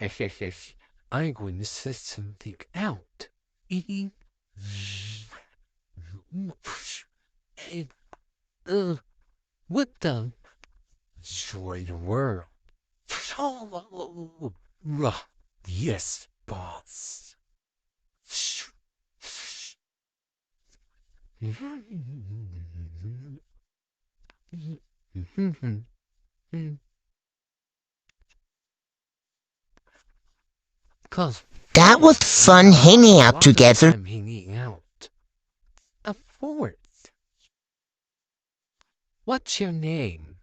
I'm going to set something out. Eating. And, what the? Destroy the world. Yes, boss. Cause That was we fun got hanging a out lot of together. time hanging out. Of course. What's your name?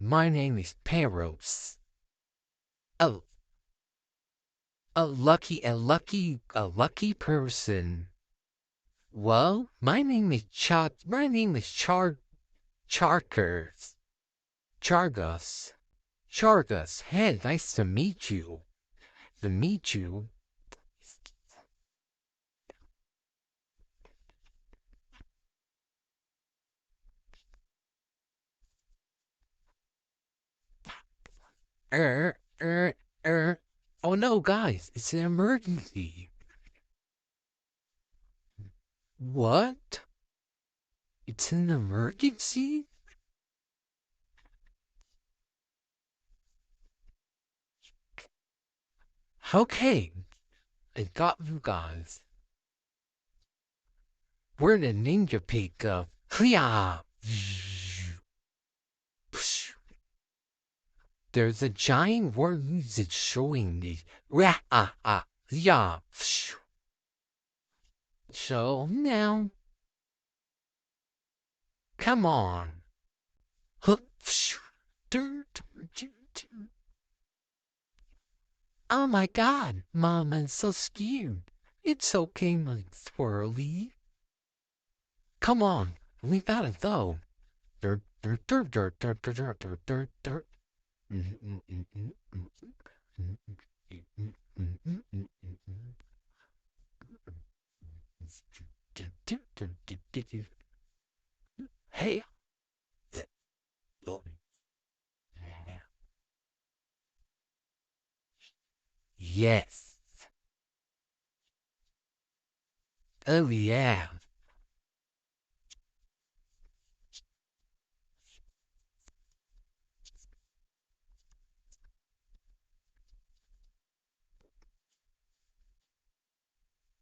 My name is Parrots. Oh, a lucky person. Well, my name is Charkers. Chargus. Chargus. Hey, nice to meet you. To meet you. Er, er, er. Oh no, guys, it's an emergency. What? It's an emergency? Okay, I got you guys. We're in a ninja peak. Hya! There's a giant worm that's showing me. Yeah. So now, come on. Oh my god, Mom, I'm so scared. It's okay, my swirly. Come on, we gotta go. Dirt, dirt, dirt, dirt, dirt, dirt, dirt, dirt, dirt. Hey. Yes. Oh yeah.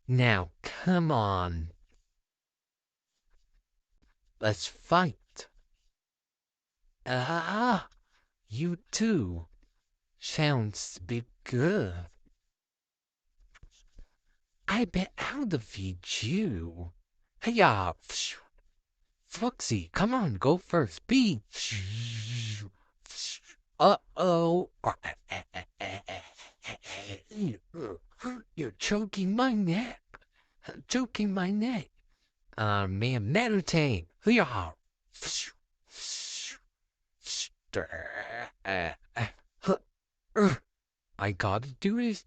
Now, come on. Let's fight. Ah, you too. Sounds a bit good. I bet I'll defeat you. Hiya! Foxy, come on, go first. Be. Uh-oh. You're choking my neck. Choking my neck. Man, meditate. Hiya! I gotta do this.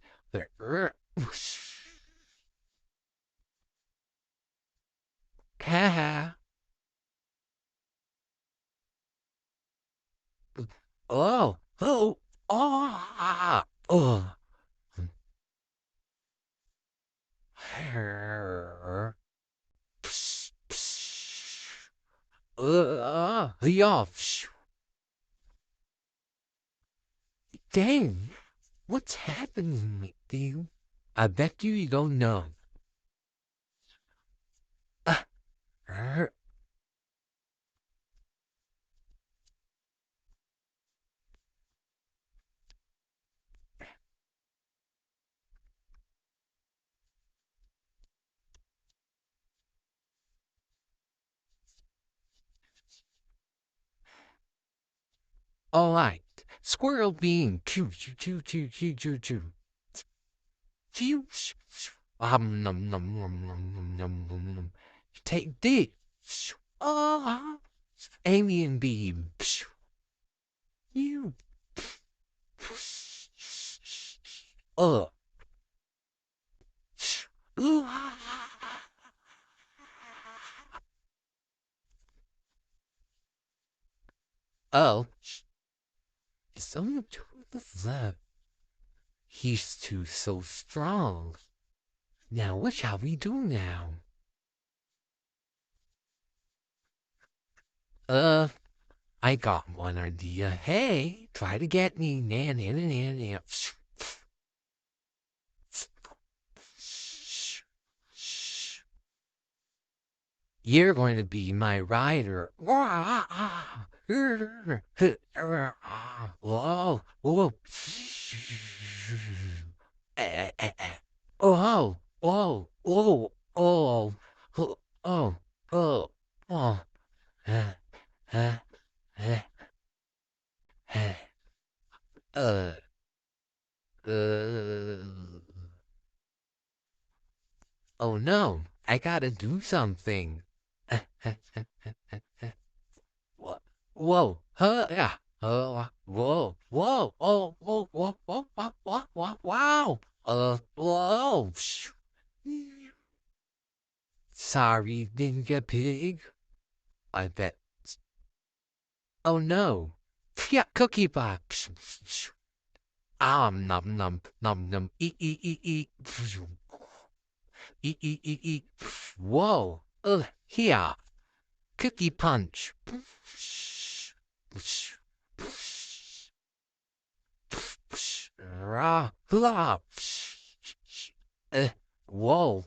Ha Oh, oh, oh. Yeah. Dang, what's happening with you? I bet you don't know. Uh, all right. Squirrel being choo choo choo choo choo choo choo. Choo. Nom nom nom nom nom nom nom nom. Take this. Ah, alien beam. You. Uh. Oh, it's only two of us left. He's too so strong. Now what shall we do now? Uh, I got one idea. Hey, try to get me. Nan, nan, nan, nan, nan. You're going to be my rider. Whoa, whoa. Oh, oh, oh, oh, oh, oh, oh, oh. Uh, uh, uh, uh, oh no, I gotta do something. What? Whoa, yeah. Whoa, whoa, oh, whoa, whoa, whoa, whoa, whoa, whoa, wow. Whoa. Sorry, Ninja Pig. I bet. Oh no. Yeah, cookie box. Nom nom nom nom. Eat eat eat eat. Eat eat eat eat. Whoa. Here. Cookie punch. Rah, blah. Whoa.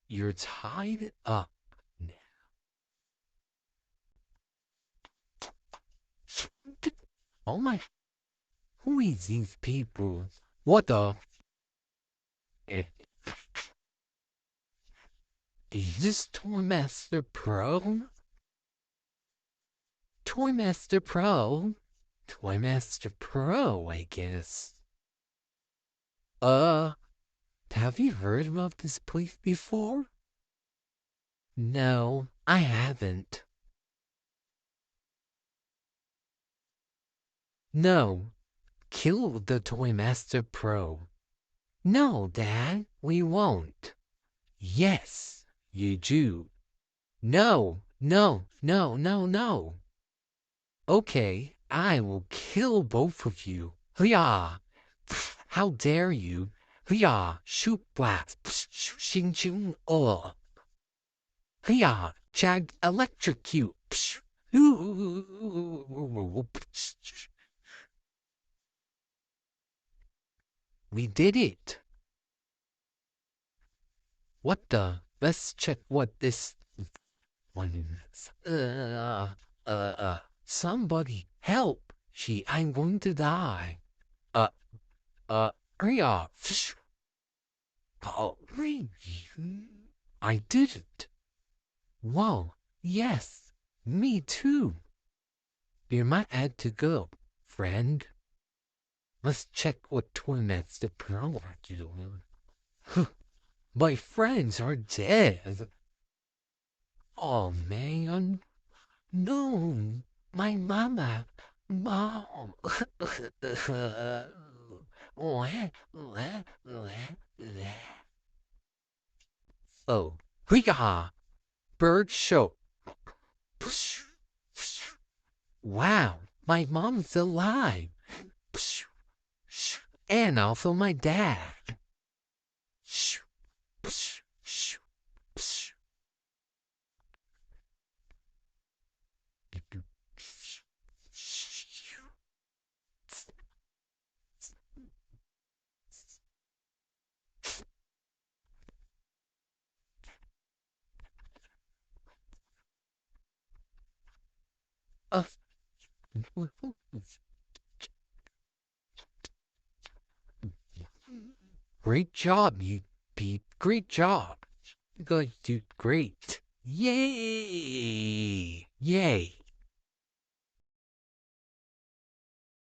You're tied up. Oh my. Who is these people? What the? Eh, Is this Toymaster Pro? Toymaster Pro? Toymaster Pro, I guess. Uh, have you heard of this place before? No, I haven't. No, kill the Toymaster Pro. No, Dad, we won't. Yes, you do. No, no, no, no, no. Okay, I will kill both of you. Hya! How dare you? Hya! Shoot blast! Shing shing! Oh! Hya! Jag electrocute! We did it! What the? Let's check what this one is. Somebody help! I'm going to die. Uh, Hya! Oh, I did it. Wow, yes, me too. You might had to go, friend. Let's check what torments the pro are doing. My friends are dead. Oh man, no, my mama, mom. Oh, hee-haw, bird show. Wow, my mom's alive. And also my dad. Uh, Great job, you Pete. Great job. You guys did great. Yay! Yay!